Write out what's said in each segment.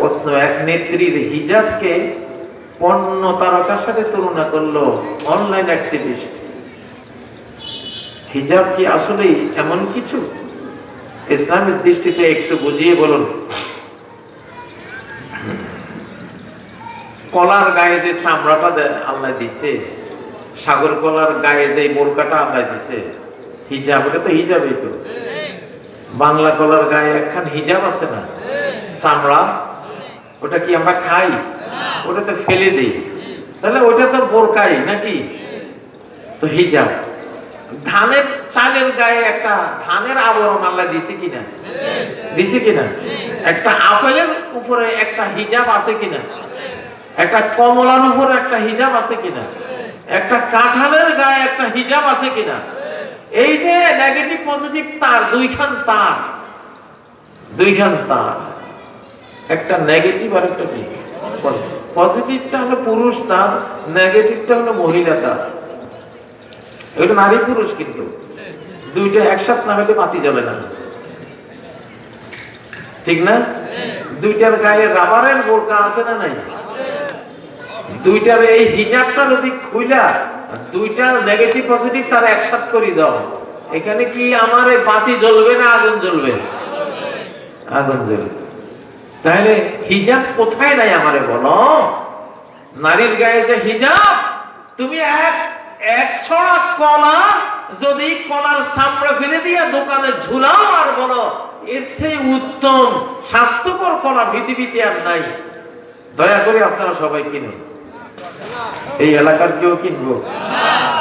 প্রশ্ন, এক নেত্রীর হিজাবকে পণ্য তারকার সাথে তুলনা করলো অনলাইন অ্যাক্টিভিস্ট। হিজাব কি আসলেই এমন কিছু? ইসলামের দৃষ্টিতে একটু বুঝিয়ে বলুন। কলার গায়ে যে চামড়াটা আল্লাহ দিছে, সাগর কলার গায়ে যে বোরকাটা আল্লাহ দিছে, হিজাব, ওটা তো হিজাবই তো। বাংলা কলার গায়ে একখান হিজাব আছে না, চামড়া, ওটা কি আমরা খাই? ওটা তো ফেলে দিই, তাহলে ওটা তো বোরকাই নাকি? তো হিজাব। ধানের চালের গায়ে একটা ধানের আবরণ আল্লাহ দিছে কিনা? দিছে কিনা? একটা আপেলের উপরে একটা হিজাব আছে কিনা? একটা কমলার উপরে একটা হিজাব আছে কিনা? একটা কাঁঠালের গায়ে একটা হিজাব আছে কিনা? এই যে নেগেটিভ পজিটিভ তার, দুইখান তার, একটা নেগেটিভ আর একটা পজিটিভটা হলো পুরুষ তার, নেগেটিভটা হলো মহিলা তার। এটা নারী পুরুষ, কিন্তু দুইটা একসাথে না হলে বাতি জ্বলে না, ঠিক না? দুইটার গায়ে রাবারের বোরকা আছে না নাই? দুইটার এই হিজাবটা যদি খুইলা দুইটার নেগেটিভ পজিটিভ তার একসাথে করে দাও, এখানে কি আমার এই বাতি জ্বলবে না আগুন জ্বলবে? আগুন জ্বলবে। তাহলে হিজাব কোথায় নাই আমারে বলো? নারীর গায়ে যে হিজাব, তুমি এক ছড়া কলা যদি কলার চামড়া ফেলে দিয়া দোকানে ঝুলাও আর বলো এর চেয়ে উত্তম স্বাস্থ্যকর কলা পৃথিবীতে আর নাই, দয়া করে আপনারা সবাই কিনুন। এই এলাকার কেউ কিনবো?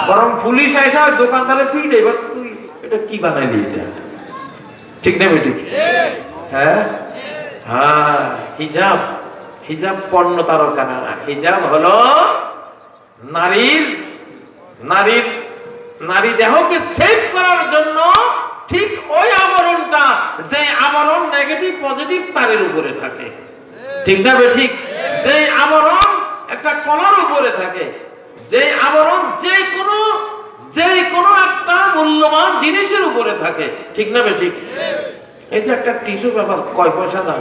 বরং পুলিশ আইসা দোকানদারে পিট, এবার তুই এটা কি বানাইলি, এটা ঠিক না বেটি? হ্যাঁ হ্যাঁ, হিজাব, হিজাব পণ্য তারকা না, হিজাব হলো নারী দেহকে সেভ করার জন্য ঠিক ওই আবরণটা, যে আবরণ নেগেটিভ পজিটিভ তারের উপরে থাকে, ঠিক না বেঠিক? যে আবরণ একটা কলার উপরে থাকে, যে আবরণ যে কোনো একটা মূল্যবান জিনিসের উপরে থাকে, ঠিক না বেঠিক? এই যে একটা টিস্যু পেপার কয় পয়সা দাম,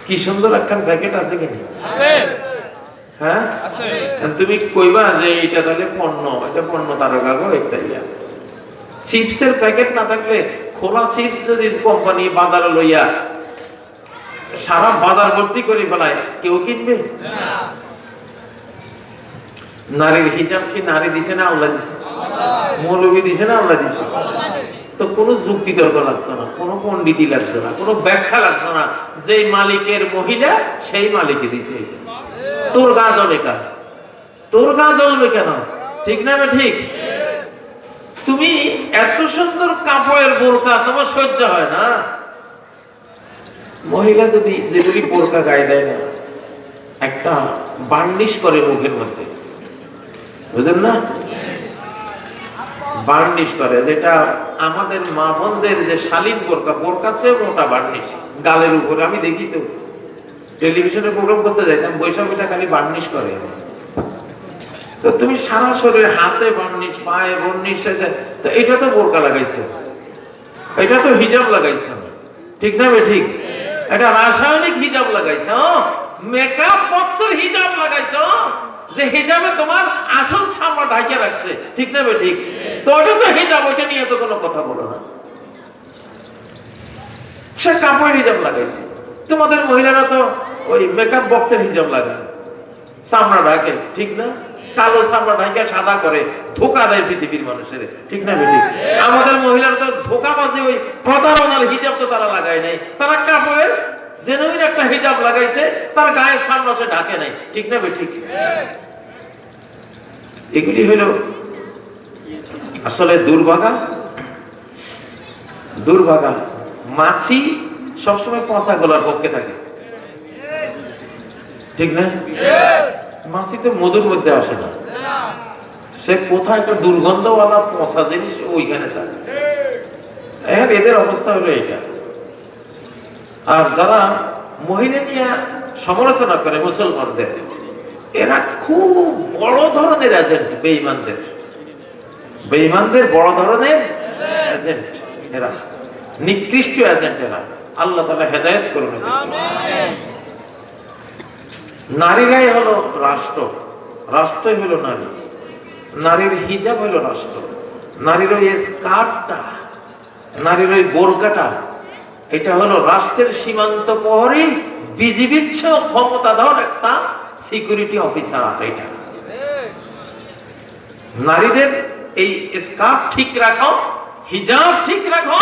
কি সুন্দর একটা প্যাকেট আছে কিনা? হ্যাঁ, তুমি কইবা যে এটা তাহলে পণ্য, এটা পণ্য তারকা গো, একটা চিপসের প্যাকেট না থাকলে, খোলা চিপস যদি কোম্পানি বাজারে লইয়া সারা বাজার ভর্তি করে ফেলায়, কেউ কিনবে? নারীর হিজাব কি নারী দিছে না আল্লাহ দিছে? মৌলবী দিছে না আল্লাহ দিছে? তো কোনো যুক্তি তর্ক লাগতো না, কোনো পণ্ডিতই লাগতো না, কোনো ব্যাখ্যা লাগতো না, যে মালিকের মহিলা সেই মালিকই দিছে। তোর গা জ্বলে কেন? তোর গা জ্বলবে কেন? ঠিক না? ঠিক। তুমি এত সুন্দর কাপড়ের বোরকা তোমার সহ্য হয় না? মহিলা যদি যেগুলি বোরকা গায়ে দেয় না, একটা বার্নিশ করে মুখের মধ্যে, বুঝলেন না? বার্নিশ করে, যেটা আমাদের মা বোনদের যে শালীন বোরকা চেয়ে মোটা বার্নিশ গালের উপরে। আমি দেখি তো টেলিভিশনে প্রোগ্রাম করতে যাইতাম, বৈশাখীটা খালি বার্নিশ করে। তো তুমি সারা শরীরে হাতে বার্নিশ, পায়ে বার্নিশ, তো এটা তো বোরকা লাগাইছে, এটা তো হিজাব লাগাইছে, ঠিক না? ঠিক। এটা রাসায়নিক হিজাব লাগাইছে, মেকআপ বক্সের হিজাব লাগাইছে, যে হিজাবে তোমার আসল চামড়া ঢাকিয়ে রাখছে, ঠিক না? ঠিক। তো ওটা তো হিজাব, ওইটা নিয়ে তো কোনো কথা বলো না। সে কাপড়ের হিজাব লাগাইছে। তোমাদের মহিলারা তো ওই মেকআপ বক্সের হিজাব লাগায়, চামড়া ঢাকে, ঠিক না? কালো চামড়া ঢাকে সাদা করে ধোকা দেয় পৃথিবীর মানুষের, ঠিক না? ঠিক। আমাদের মহিলারা তো ধোকাবাজি, ওই প্রতারণার হিজাব তো তারা লাগায় নাই, তারা কাপড়ের জেনুইন একটা হিজাব লাগাইছে, তার গায়ের চামড়া সে ঢাকে নাই, ঠিক না? ঠিক। এগুলি হইল আসলে দুর্ভাগা। মাছি সবসময় পচা গলার পক্ষে থাকে, ঠিক না? মাছি তো মধুর মধ্যে আসে না, সে কোথায় একটা দুর্গন্ধওয়ালা পচা জিনিস ওইখানে থাকে। এখন এদের অবস্থা হলো এটা। আর যারা মহিলা নিয়ে সমালোচনা করে মুসলমানদের, এরা খুব বড় ধরনের এজেন্ট, বেঈমানদের বড় ধরনের এজেন্ট, এরা নিকৃষ্ট এজেন্ট। এরা আল্লাহ তাআলা হেদায়েত করুন। নারীরাই হলো রাষ্ট্র, রাষ্ট্রই হলো নারী, নারীর হিজাব হলো রাষ্ট্র, নারীর ওই স্কার্টটা, নারীর ওই বোরকাটা, এটা হলো রাষ্ট্রের সীমান্ত প্রহরী, বিজিবির চেয়েও ক্ষমতাধর একটা সিকিউরিটি অফিসার। এটা নারীদের এই স্কার্ফ ঠিক রাখো, হিজাব ঠিক রাখো,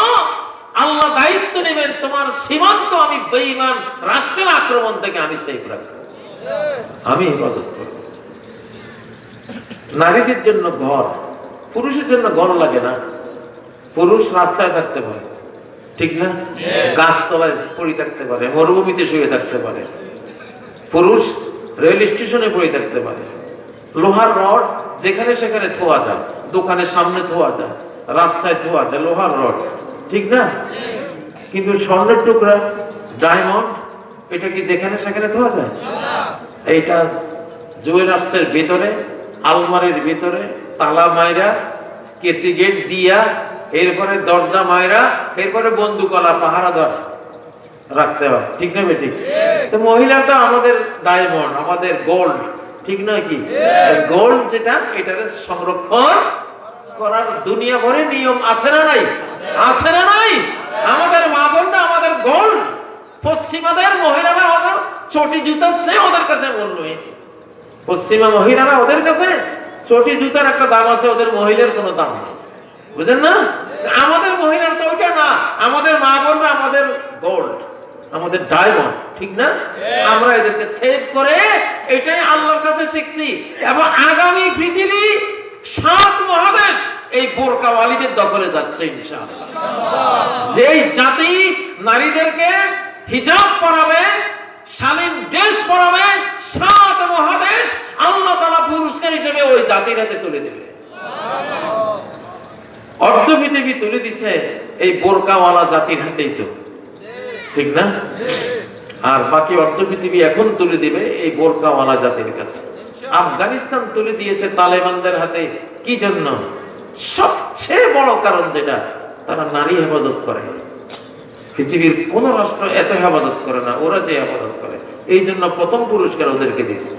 আল্লাহ দায়িত্ব নেবেন তোমার সীমান্ত আমি বেঈমান রাষ্ট্রের আক্রমণ থেকে আমি সেফ রাখবো, আমি হেফাজত করব। নারীদের জন্য ঘর, পুরুষের জন্য ঘর লাগে না। পুরুষ রাস্তায় থাকতে পারে, ঠিক না? গাছতলায় পড়ে থাকতে পারে, মরুভূমিতে শুয়ে থাকতে পারে, পুরুষ রেল স্টেশনে পড়ে থাকতে পারে, লোহার রড যেখানে সেখানে থোয়া যায়, দোকানের সামনে থোয়া যায়, রাস্তায় থোয়া যায় লোহার রড, ঠিক না? কিন্তু স্বর্ণের টুকরা, ডায়মন্ড, এটা কি যেখানে সেখানে থোয়া যায়? এইটা জুয়েলার্সের ভিতরে, আলমারির ভিতরে তালা মাইরা, কেসি গেট দিয়া, এরপরে দরজা মাইরা, এরপরে বন্দুকলা পাহারাদার রাখতে হয়, ঠিক না বেটি? তো মহিলা তো আমাদের ডায়মন্ড, আমাদের গোল্ড, ঠিক নয় কি? গোল্ড যেটা, এটার সংরক্ষণ করার দুনিয়া ভরে নিয়ম আছে না নাই? আছে না নাই? আমাদের মা বোনটা আমাদের গোল্ড, পশ্চিমাদের মহিলারা ওদের চটি জুতার সে ওদের কাছে মূল্যহীন। পশ্চিমা মহিলারা ওদের কাছে চটি জুতার একটা দাম আছে, ওদের মহিলার কোনো দাম নেই, বুঝেন না? আমাদের মহিলার তো ওইটা না, আমাদের মা বোনরা আমাদের গোল্ড, আমাদের ডায়মন্ড, ঠিক না? আমরা এদেরকে সেভ করে এটাই আল্লাহর কাছে শিখছি। এবং আগামী পৃথিবী 7 মহাদেশ এই বোরকাওয়ালীদের দখলে যাচ্ছে ইনশাআল্লাহ। যেই জাতি নারীদেরকে হিজাব পরাবে, শালীন ড্রেস পরাবে, 7 মহাদেশ আল্লাহ তাআলা পুরস্কার হিসেবে ওই জাতির হাতে তুলে দেবে। অর্ধ পৃথিবী তুলে দিছে এই বোরকাওয়ালা জাতির হাতেই তো, ঠিক না? আর বাকি অর্ধ পৃথিবী এখন তুলে দিবে এই বোরকাওয়ালা জাতির কাছে। আফগানিস্তান তুলে দিয়েছে তালেবানদের হাতে, কি জন্য? সবচেয়ে বড় কারণ যেটা, তারা নারী হেফাজত করে। পৃথিবীর কোন রাষ্ট্র এত হেফাজত করে না, ওরা যে হেফাজত করে। এই জন্য প্রথম পুরস্কার ওদেরকে দিচ্ছে।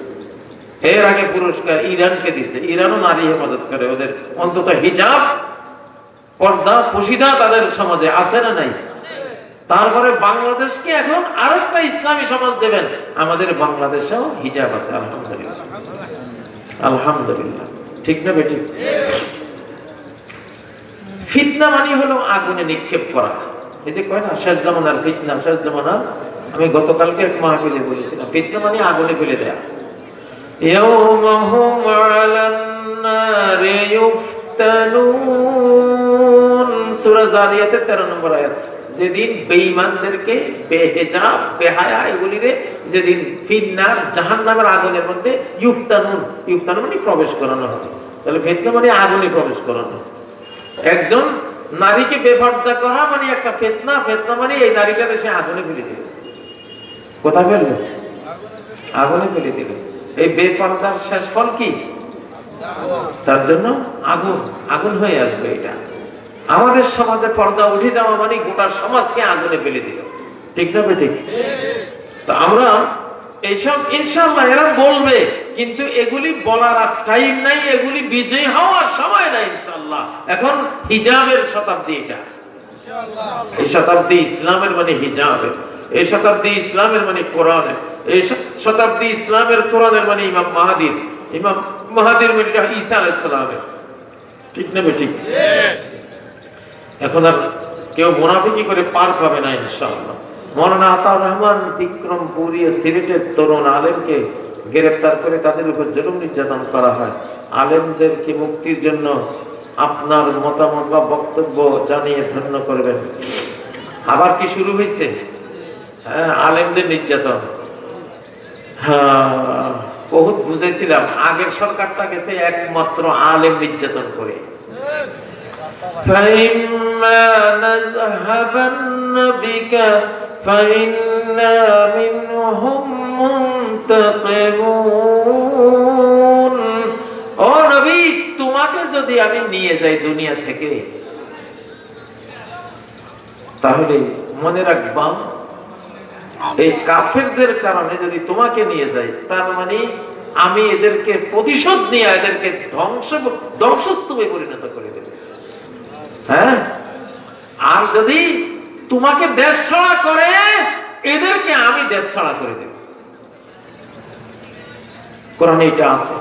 এর আগে পুরস্কার ইরানকে দিচ্ছে, ইরানও নারী হেফাজত করে, ওদের অন্তত হিজাব, পর্দা, পশিদা তাদের সমাজে আছে না নাই? তারপরে বাংলাদেশকে এখন আরেকটা ইসলামী সমাজ দেবেন, আমাদের বাংলাদেশেও হিজাব আছে, আলহামদুলিল্লাহ, আলহামদুলিল্লাহ, ঠিক না বেটি? ফিতনা মানে হলো আগুনে নিক্ষেপ করা। এই যে কয় না শেষ জামানার ফিতনা, শেষ জামানা, আমি গতকালকে এক মাহফিলে বলেছিলাম, ফিতনা মানে আগুনে ফেলে দেয়া। ইয়াউমাহুম আলান নারি ইফতানুন, সূরা জারিয়াতের 13 নম্বর আয়াত। যেদিন বেঈমানদেরকে বেহেজাব, বেহায়া এগুলিরে যেদিন ফিন্নার, জাহান্নামের আগুনের মধ্যে ইফতানুন, ইফতানুন মানে প্রবেশ করানো হবে। তাহলে ফিতনা মানে আগুনে প্রবেশ করানো। একজন নারীকে বেপর্দা করা মানে একটা ফিতনা, ফিতনা মানে এই নারীটাকে সে আগুনে ফেলে দিল। কোথায় ফেলবে? আগুনে ফেলে দিল। এই বেপর্দার শেষ ফল কি? তার জন্য আগুন, আগুন হয়ে আসবে। এটা আমাদের সমাজে পর্দা উঠে যাওয়া মানে গোটা সমাজকে আগুনে ফেলে দিল, ঠিক না বেঠিক? তো আমরা এইসব ইনশাআল্লাহ এরা বলবে, কিন্তু এগুলি বলার আর টাইম নাই, এগুলি বিজয় হওয়ার সময় নাই ইনশাআল্লাহ। এখন হিজাবের শতাব্দী, এটা এই শতাব্দী ইসলামের মানে হিজাবের, এই শতাব্দী ইসলামের মানে কোরআনের, এই শতাব্দী ইসলামের কোরআনের মানে ইমাম মাহাদির, ইমাম মাহাদির মানে ঈসা আলাইহিস সালামের, ঠিক না বেঠিক? এখন আর কেউ মুনাফিকি করে পার পাবে না ইনশাআল্লাহ। মৌলানা আতাউর রহমান বিক্রমপুরী সিলেটের তরুণ আলেমকে গ্রেফতার করে তাদের উপর জুলুম নির্যাতন করা হয়। আলেমদেরকে মুক্তির জন্য আপনার মতামত বা বক্তব্য জানিয়ে ধন্য করবেন। আবার কি শুরু হয়েছে? হ্যাঁ, আলেমদের নির্যাতন। হ্যাঁ, বহুত বুঝেছিলাম, আগের সরকারটা গেছে একমাত্র আলেম নির্যাতন করে। فَإِمَّا نَذْهَبَنَّ بِكَ فَإِنَّا مِنْهُمْ مُنْتَقِمُونَ। ও নবী, তোমাকে যদি আমি নিয়ে যাই দুনিয়া থেকে, তাহলে মনে রাখবা এই কাফেরদের কারণে যদি তোমাকে নিয়ে যাই, তার মানে আমি এদেরকে প্রতিশোধ নিয়ে এদেরকে ধ্বংসস্তূপে পরিণত করে দেব। হ্যাঁ, আর যদি তোমাকে দেশ ছাড়া করে, এদেরকে আমি দেশ ছাড়া করে দেব। কোরআনে এটা আছে,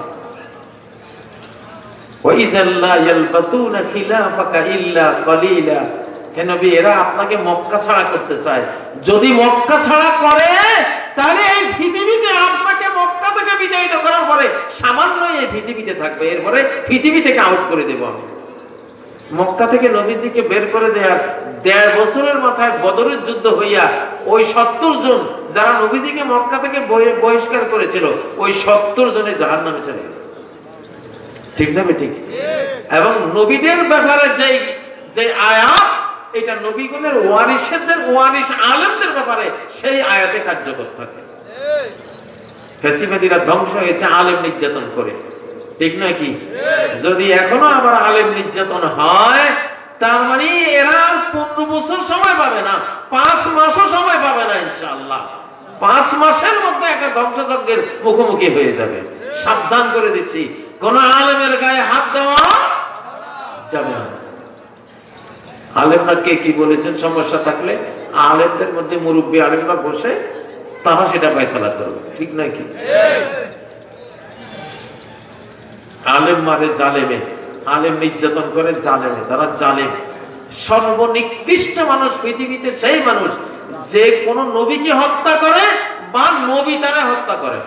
وَإِذَا لَا يَلْبَثُونَ خِلَافَكَ إِلَّا قَلِيلًا। হে নবী, এরা আপনাকে মক্কা ছাড়া করতে চায়। যদি মক্কা ছাড়া করে, তাহলে এই পৃথিবীতে আপনাকে মক্কা থেকে বিতাড়িত করার পরে সামান্য এই পৃথিবীতে থাকবে, এরপরে পৃথিবী থেকে আউট করে দেব আমি। মক্কা থেকে নবীজিকে বের করে দেওয়ার 1.5 বছরের মাথায় বদরের যুদ্ধ হইয়া ওই 70 জন যারা নবীজিকে মক্কা থেকে বহিষ্কার করেছিল, ওই 70 জনে জাহান্নামে চলে গেছে। ঠিক যাবে? ঠিক। এবং নবীদের ব্যাপারে যে আয়াত, এটা নবীগণের ওয়ারিসদের ওয়ারিস আলেমদের ব্যাপারে সেই আয়াতে কার্যকর থাকে। ফেসিবাদীরা ধ্বংস হয়েছে আলেম নির্যাতন করে, ঠিক নয় কি? যদি এখনো আবার আলেম নির্যাতন হয়, তার মানে এরা 15 বছর সময় পাবে না, 5 মাসও সময় পাবে না ইনশাআল্লাহ। 5 মাসের মধ্যে একটা ধ্বংসযজ্ঞের মুখোমুখি হয়ে যাবে। সাবধান করে দিচ্ছি, কোন আলেমের গায়ে হাত দেওয়া যাবে না। আলেমরা কে কি বলেছেন, সমস্যা থাকলে আলেমদের মধ্যে মুরব্বী আলেমরা বসে তারা সেটা ফয়সালা করবে, ঠিক নয় কি? আলেম মারে জালেমে, আলেম নির্যাতন করে জালেমে, তারা জালেম। সর্বনিকৃষ্ট মানুষ পৃথিবীতে সেই মানুষ যে কোন নবীকে হত্যা করে বা নবী তারা হত্যা করে।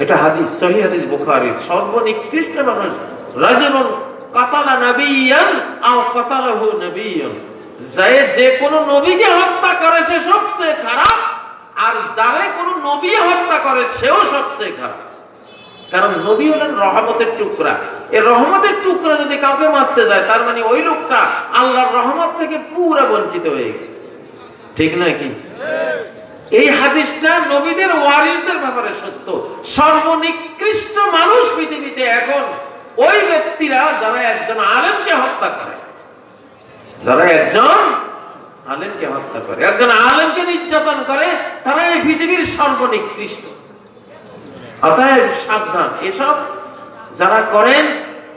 এটা হাদিস, সহিহ হাদিস বুখারীর। সর্বনিকৃষ্ট মানুষ রাজুলুন কাতালা নাবিয়ান আও কাতালাহু নাবিয়ান, যে কোন নবীকে হত্যা করে সে সবচেয়ে খারাপ, আর যারে কোন নবী হত্যা করে সেও সবচেয়ে খারাপ। কারণ নবী হলেন রহমতের টুকরা। এই রহমতের টুকরা যদি কাউকে মারতে যায়, তার মানে ওই লোকটা আল্লাহর রহমত থেকে পুরো বঞ্চিত হয়ে গেছে, ঠিক নয় কি? এই হাদিসটা নবীদের ওয়ারিসদের ব্যাপারে সত্য। সর্বনিকৃষ্ট মানুষ পৃথিবীতে এখন ওই ব্যক্তিরা যারা একজন আলেমকে হত্যা করে, যারা একজন আলেমকে হত্যা করে, একজন আলেমকে নির্যাতন করে, তারা এই পৃথিবীর সর্বনিকৃষ্ট। অতএব সাবধান, এসব যারা করেন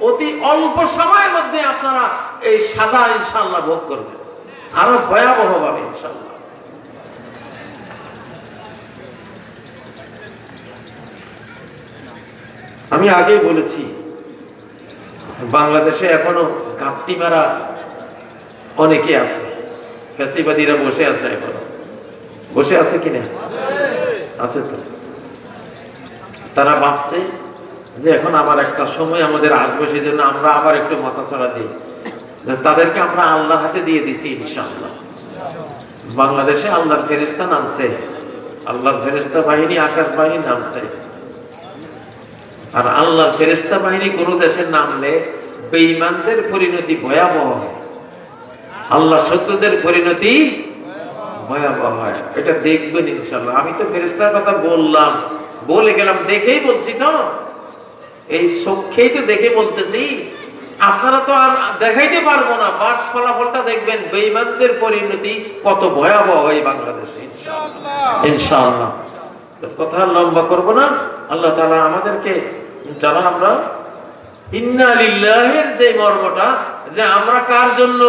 অতি অল্প সময়ের মধ্যে আপনারা এই সাজা ইনশাআল্লাহ ভোগ করবেন, আরো ভয়াবহ ভাবে ইনশাআল্লাহ। আমি আগেই বলেছি, বাংলাদেশে এখনো ঘাপটি মারা অনেকে আছে, ফ্যাসিবাদীরা বসে আছে, এখনো বসে আছে কিনা? আছে তো। তারা ভাবছে যে এখন আবার একটা সময় আমাদের আসবে, সেই জন্য আমরা আবার একটু মাথা ছাড়া দিই। তাদেরকে আমরা আল্লাহর হাতে দিয়ে দিছি ইনশাআল্লাহ। বাংলাদেশে আল্লাহর ফেরেশতা নামছে, আল্লাহর ফেরেশতা বাহিনী, আকাশ বাহিনী নামছে। আর আল্লাহর ফেরেশতা বাহিনী কোন দেশের নামলে বেঈমানদের পরিণতি ভয়াবহ হয়, আল্লাহ শত্রুদের পরিণতি ভয়াবহ হয়। এটা দেখবেন ইনশাআল্লাহ। আমি তো ফেরেশতার কথা বললাম, বলে গেলাম, দেখেই বলছি তো, এই চোখেই তো দেখে বলতেছি। আপনারা তো আর দেখাইতে পারবো না, বাট ফলাফলটা দেখবেন বেঈমানদের পরিণতি কত ভয়াবহ হয় বাংলাদেশে ইনশাআল্লাহ। কথা লম্বা করবো না। আল্লাহ তাআলা আমাদেরকে, যারা আমরা ইন্না লিল্লাহির যে মর্মটা, যে আমরা কার জন্য,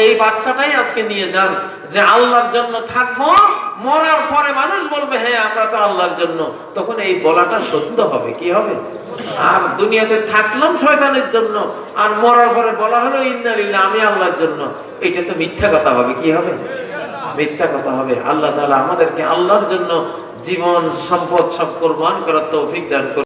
এই বার্তাটাই আজকে নিয়ে যান, যে আল্লাহর জন্য থাকবো। মরার পরে মানুষ বলবে হ্যাঁ আমরা তো আল্লাহর জন্য, তখন এই বলাটা সত্য হবে। কি হবে? আর দুনিয়াতে থাকলাম শয়তানের জন্য, আর মরার পরে বলা হলো ইন্না লিল্লাহ, আমি আল্লাহর জন্য, এটা তো মিথ্যা কথা হবে। কি হবে? মিথ্যা কথা হবে। আল্লাহ তাআলা আমাদেরকে আল্লাহর জন্য জীবন সম্পদ সব কোরবান করার তৌফিক দান করুন।